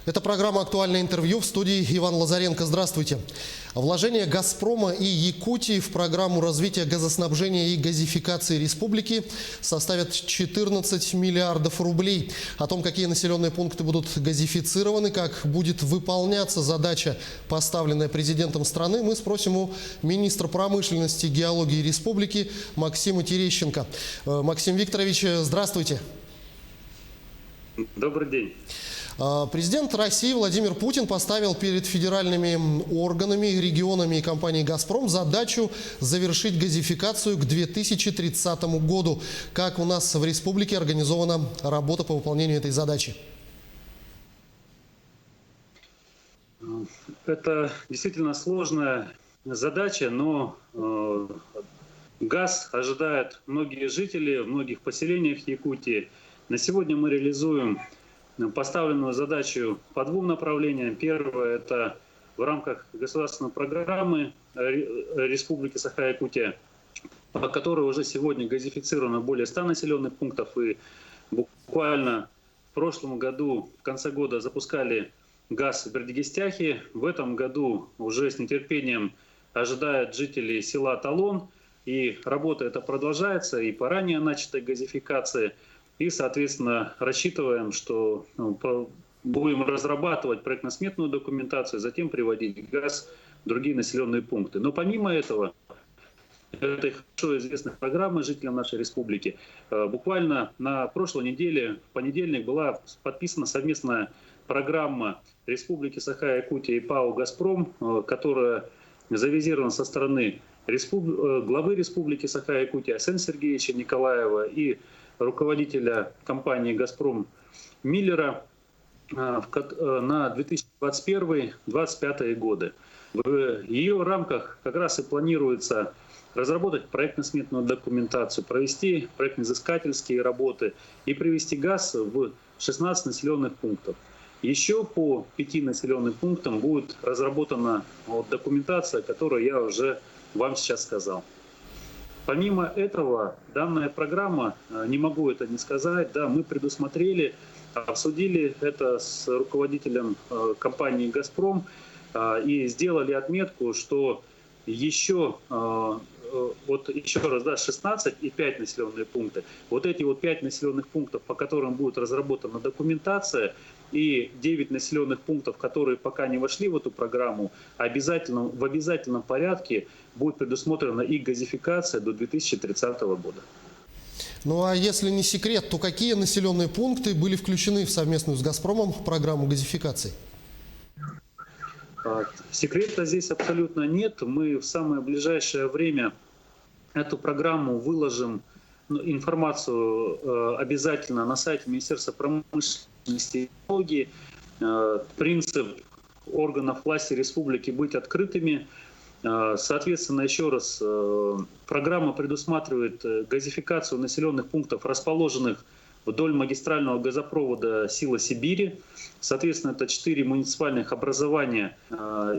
Это программа «Актуальное интервью», в студии Иван Лазаренко. Здравствуйте. Вложения «Газпрома» и Якутии в программу развития газоснабжения и газификации республики составят 14 миллиардов рублей. О том, какие населенные пункты будут газифицированы, как будет выполняться задача, поставленная президентом страны, мы спросим у министра промышленности и геологии республики Максима Терещенко. Максим Викторович, здравствуйте. Добрый день. Президент России Владимир Путин поставил перед федеральными органами, регионами и компанией «Газпром» задачу завершить газификацию к 2030 году. Как у нас в республике организована работа по выполнению этой задачи? Это действительно сложная задача, но газ ожидают многие жители в многих поселениях Якутии. На сегодня мы реализуем поставленную задачу по двум направлениям. Первое – это в рамках государственной программы Республики Саха-Якутия, по которой уже сегодня газифицировано более 100 населенных пунктов. И буквально в прошлом году, в конце года, запускали газ в Бердигистяхе. В этом году уже с нетерпением ожидают жители села Талон. И работа эта продолжается и по ранее начатой газификации. И, соответственно, рассчитываем, что будем разрабатывать проектно-сметную документацию, затем приводить газ в другие населенные пункты. Но помимо этого, это хорошо известная программа жителям нашей республики. Буквально на прошлой неделе, в понедельник, была подписана совместная программа Республики Саха-Якутия и ПАО «Газпром», которая завизирована со стороны главы Республики Саха-Якутия Арсения Сергеевича Николаева и руководителя компании «Газпром» Миллера на 2021-2025 годы. В ее рамках как раз и планируется разработать проектно-сметную документацию, провести проектно-изыскательские работы и привести газ в 16 населенных пунктов. Еще по 5 населенным пунктам будет разработана документация, которую я уже вам сейчас сказал. Помимо этого, данная программа, не могу это не сказать, да, мы предусмотрели, обсудили это с руководителем компании «Газпром» и сделали отметку, что еще раз, 16 и 5 населенных пунктов. Вот эти 5 населенных пунктов, по которым будет разработана документация, и 9 населенных пунктов, которые пока не вошли в эту программу, в обязательном порядке будет предусмотрена их газификация до 2030 года. Ну а если не секрет, то какие населенные пункты были включены в совместную с «Газпромом» программу газификации? Секрета здесь абсолютно нет. Мы в самое ближайшее время эту программу выложим, информацию обязательно на сайте Министерства промышленности и технологий. Принцип органов власти республики быть открытыми. Соответственно, еще раз, программа предусматривает газификацию населенных пунктов, расположенных вдоль магистрального газопровода «Сила Сибири». Соответственно, это 4 муниципальных образования,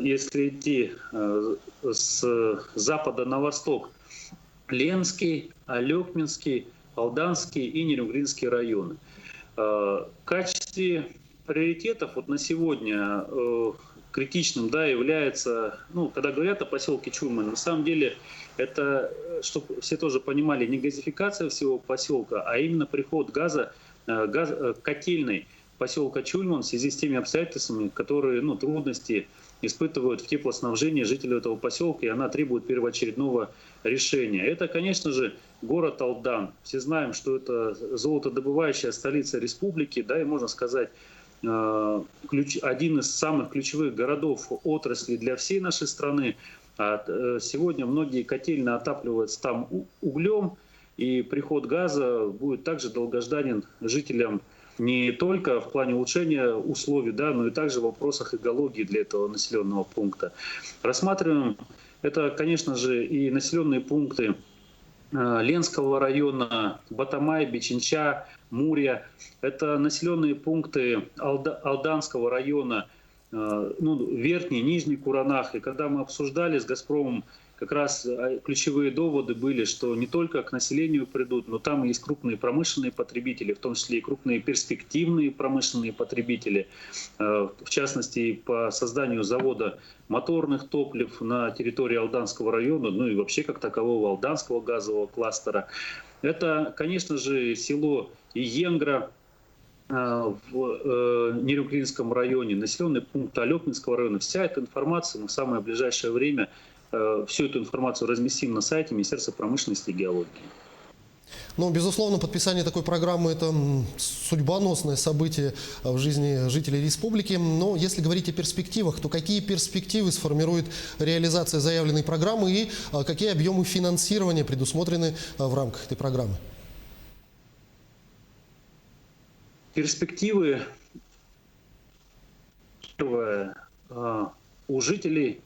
если идти с запада на восток: Ленский, Алекминский, Алданский и Нерюнгринский районы. В качестве приоритетов на сегодня критичным, является, когда говорят о поселке Чульман, на самом деле это, чтобы все тоже понимали, не газификация всего поселка, а именно приход газа котельной поселка Чульман в связи с теми обстоятельствами, которые трудности испытывают в теплоснабжении жители этого поселка, и она требует первоочередного решения. Это, конечно же, город Алдан. Все знаем, что это золотодобывающая столица республики, и можно сказать, один из самых ключевых городов отрасли для всей нашей страны. Сегодня многие котельные отапливаются там углем, и приход газа будет также долгожданен жителям не только в плане улучшения условий, но и также в вопросах экологии для этого населенного пункта. Рассматриваем это, конечно же, и населенные пункты Ленского района, Батамай, Бичинча, Мурья. Это населенные пункты Алданского района, Верхний, Нижний Куранах. И когда мы обсуждали с «Газпромом» как раз ключевые доводы были, что не только к населению придут, но там есть крупные промышленные потребители, в том числе и крупные перспективные промышленные потребители, в частности, по созданию завода моторных топлив на территории Алданского района, ну и вообще как такового Алданского газового кластера. Это, конечно же, село Иенгра в Нерюклинском районе, населенный пункт Алепинского района. Вся эта информация мы в самое ближайшее время, всю эту информацию разместим на сайте Министерства промышленности и геологии. Ну, безусловно, подписание такой программы – это судьбоносное событие в жизни жителей республики. Но если говорить о перспективах, то какие перспективы сформирует реализация заявленной программы и какие объемы финансирования предусмотрены в рамках этой программы? Перспективы. Первое. У жителей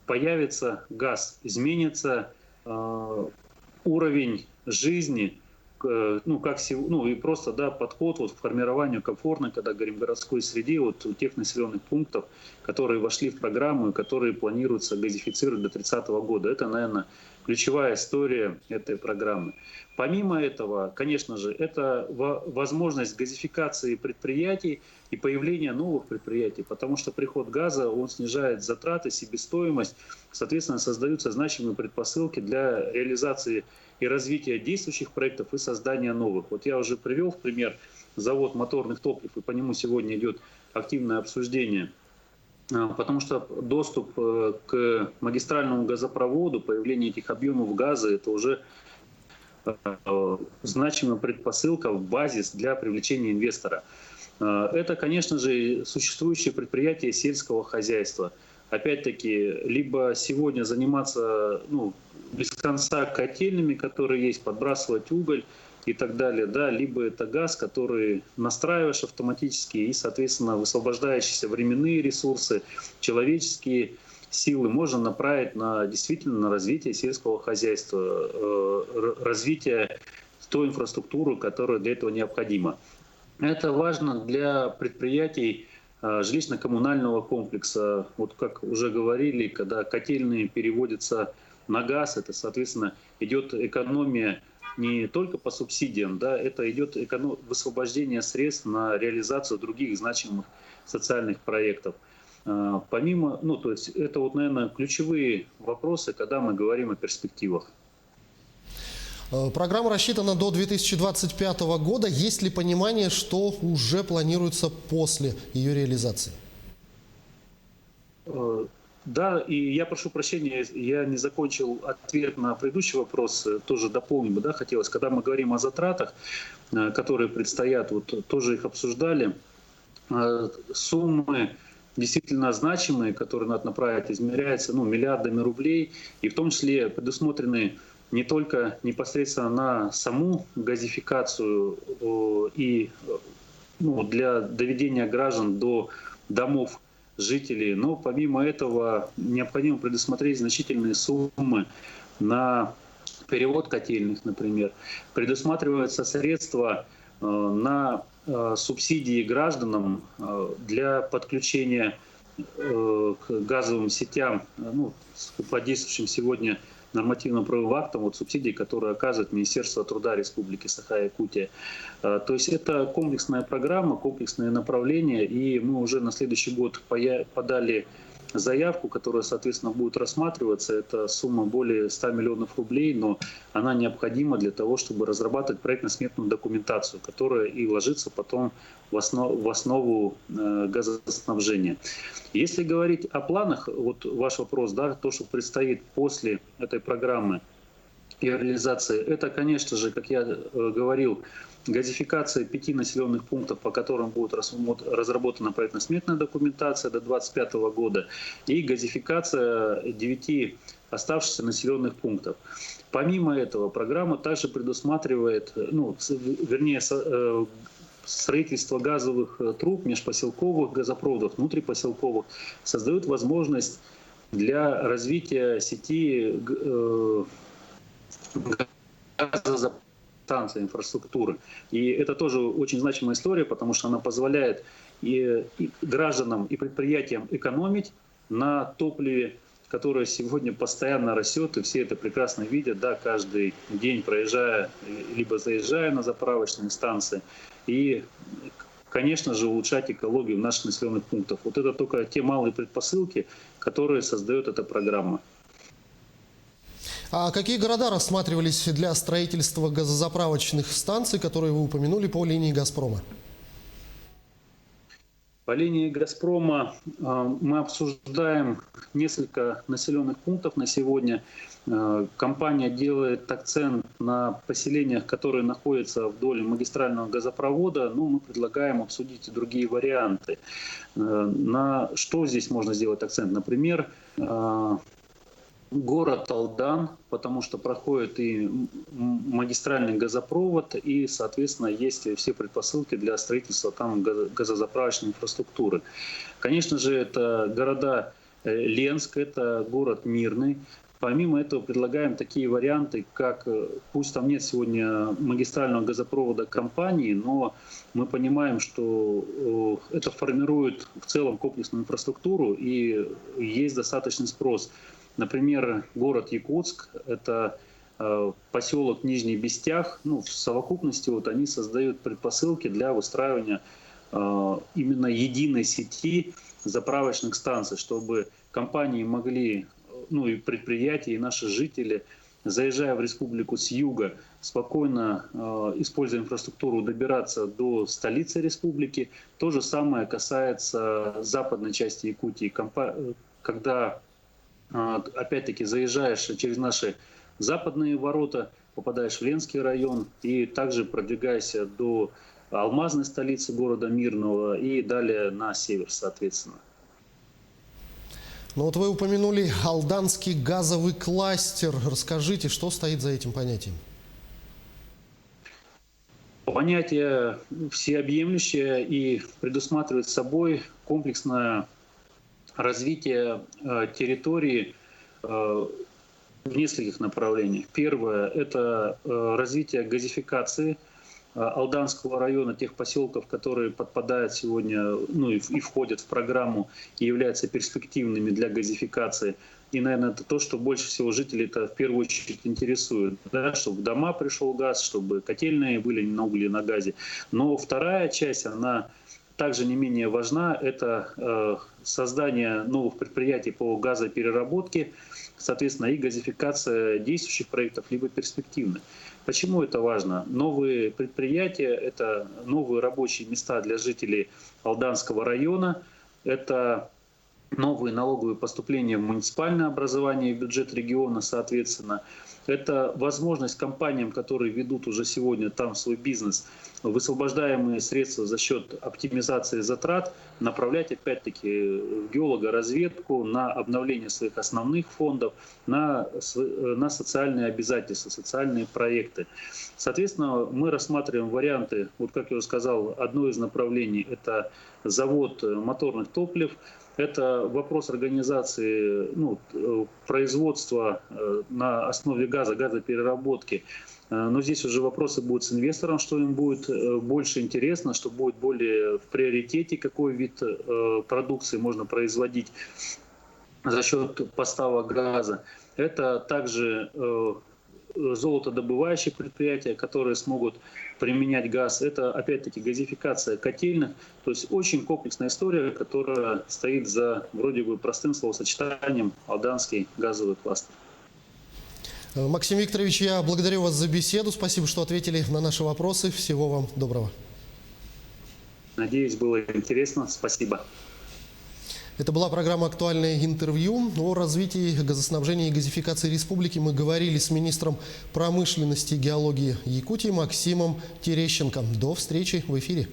появится газ, изменится уровень жизни, ну, как, ну, и просто, да, подход вот, к формированию комфортной, когда говорим, городской среде, вот у тех населенных пунктов, которые вошли в программу и которые планируется газифицировать до 30 года. Это, наверное, ключевая история этой программы. Помимо этого, конечно же, это возможность газификации предприятий и появления новых предприятий, потому что приход газа, он снижает затраты, себестоимость, соответственно, создаются значимые предпосылки для реализации и развития действующих проектов и создания новых. Вот я уже привел в пример завод моторных топлив, и по нему сегодня идет активное обсуждение, потому что доступ к магистральному газопроводу, появление этих объемов газа, это уже значимая предпосылка, базис для привлечения инвестора. Это, конечно же, существующие предприятия сельского хозяйства. Опять-таки, либо сегодня заниматься без конца котельными, которые есть, подбрасывать уголь и так далее, да, либо это газ, который настраиваешь автоматически и, соответственно, высвобождающиеся временные ресурсы, человеческие силы можно направить действительно на развитие сельского хозяйства, развитие той инфраструктуры, которая для этого необходима. Это важно для предприятий жилищно-коммунального комплекса. Вот как уже говорили, когда котельные переводятся на газ, это, соответственно, идет экономия не только по субсидиям, да, это идет высвобождение средств на реализацию других значимых социальных проектов. Помимо, то есть это вот, наверное, ключевые вопросы, когда мы говорим о перспективах. Программа рассчитана до 2025 года. Есть ли понимание, что уже планируется после ее реализации? Да, и я прошу прощения, я не закончил ответ на предыдущий вопрос, тоже дополним, да, хотелось. Когда мы говорим о затратах, которые предстоят, вот тоже их обсуждали, суммы действительно значимые, которые надо направить, измеряются миллиардами рублей, и в том числе предусмотрены не только непосредственно на саму газификацию и для доведения граждан до домов жителей, но помимо этого необходимо предусмотреть значительные суммы на перевод котельных, например. Предусматриваются средства на субсидии гражданам для подключения к газовым сетям, по действующим сегодня нормативно-правовым актам, вот субсидии, которые оказывает Министерство труда Республики Саха-Якутия. То есть это комплексная программа, комплексное направление, и мы уже на следующий год подали заявку, которая, соответственно, будет рассматриваться. Это сумма более 100 миллионов рублей, но она необходима для того, чтобы разрабатывать проектно-сметную документацию, которая и ложится потом в основу газоснабжения. Если говорить о планах, вот ваш вопрос, да, то, что предстоит после этой программы и реализации, это, конечно же, как я говорил, газификация 5 населенных пунктов, по которым будет разработана проектно-сметная документация до 2025 года, и газификация 9 оставшихся населенных пунктов. Помимо этого, программа также предусматривает, строительство газовых труб, межпоселковых газопроводов, внутрипоселковых, создает возможность для развития сети газостанции, инфраструктуры. И это тоже очень значимая история, потому что она позволяет и гражданам, и предприятиям экономить на топливе, которая сегодня постоянно растет, и все это прекрасно видят, да, каждый день проезжая, либо заезжая на заправочные станции. И, конечно же, улучшать экологию в наших населенных пунктах. Вот это только те малые предпосылки, которые создает эта программа. А какие города рассматривались для строительства газозаправочных станций, которые вы упомянули по линии «Газпрома»? По линии «Газпрома» мы обсуждаем несколько населенных пунктов на сегодня. Компания делает акцент на поселениях, которые находятся вдоль магистрального газопровода, но мы предлагаем обсудить и другие варианты. На что здесь можно сделать акцент? Например, город Алдан, потому что проходит и магистральный газопровод, и, соответственно, есть все предпосылки для строительства там газозаправочной инфраструктуры. Конечно же, это города Ленск, это город Мирный. Помимо этого предлагаем такие варианты, как, пусть там нет сегодня магистрального газопровода компании, но мы понимаем, что это формирует в целом комплексную инфраструктуру и есть достаточный спрос. Например, город Якутск, это поселок Нижний Бестях, в совокупности они создают предпосылки для выстраивания именно единой сети заправочных станций, чтобы компании могли, и предприятия, и наши жители, заезжая в республику с юга, спокойно, используя инфраструктуру, добираться до столицы республики. То же самое касается западной части Якутии, когда опять-таки заезжаешь через наши западные ворота, попадаешь в Ленский район и также продвигаешься до алмазной столицы города Мирного и далее на север, соответственно. Ну вот вы упомянули Алданский газовый кластер. Расскажите, что стоит за этим понятием? Понятие всеобъемлющее и предусматривает собой комплексное развитие территории в нескольких направлениях. Первое – это развитие газификации Алданского района, тех поселков, которые подпадают сегодня, и входят в программу и являются перспективными для газификации. И, наверное, это то, что больше всего жителей это в первую очередь интересует, да, чтобы в дома пришел газ, чтобы котельные были на угле, на газе. Но вторая часть, она также не менее важна, это создание новых предприятий по газопереработке, соответственно, и газификация действующих проектов, либо перспективных. Почему это важно? Новые предприятия – это новые рабочие места для жителей Алданского района, это новые налоговые поступления в муниципальное образование и бюджет региона, соответственно. Это возможность компаниям, которые ведут уже сегодня там свой бизнес, высвобождаемые средства за счет оптимизации затрат направлять опять-таки в геологоразведку, на обновление своих основных фондов, на социальные обязательства, социальные проекты. Соответственно, мы рассматриваем варианты, вот как я уже сказал, одно из направлений – это завод моторных топлив. Это вопрос организации производства на основе газа, газопереработки. Но здесь уже вопросы будут с инвестором, что им будет больше интересно, что будет более в приоритете, какой вид продукции можно производить за счет поставок газа. Это также золотодобывающие предприятия, которые смогут применять газ. Это, опять-таки, газификация котельных. То есть очень комплексная история, которая стоит за вроде бы простым словосочетанием «Алданский газовый кластер». Максим Викторович, я благодарю вас за беседу. Спасибо, что ответили на наши вопросы. Всего вам доброго. Надеюсь, было интересно. Спасибо. Это была программа «Актуальное интервью». О развитии газоснабжения и газификации республики мы говорили с министром промышленности и геологии Якутии Максимом Терещенко. До встречи в эфире.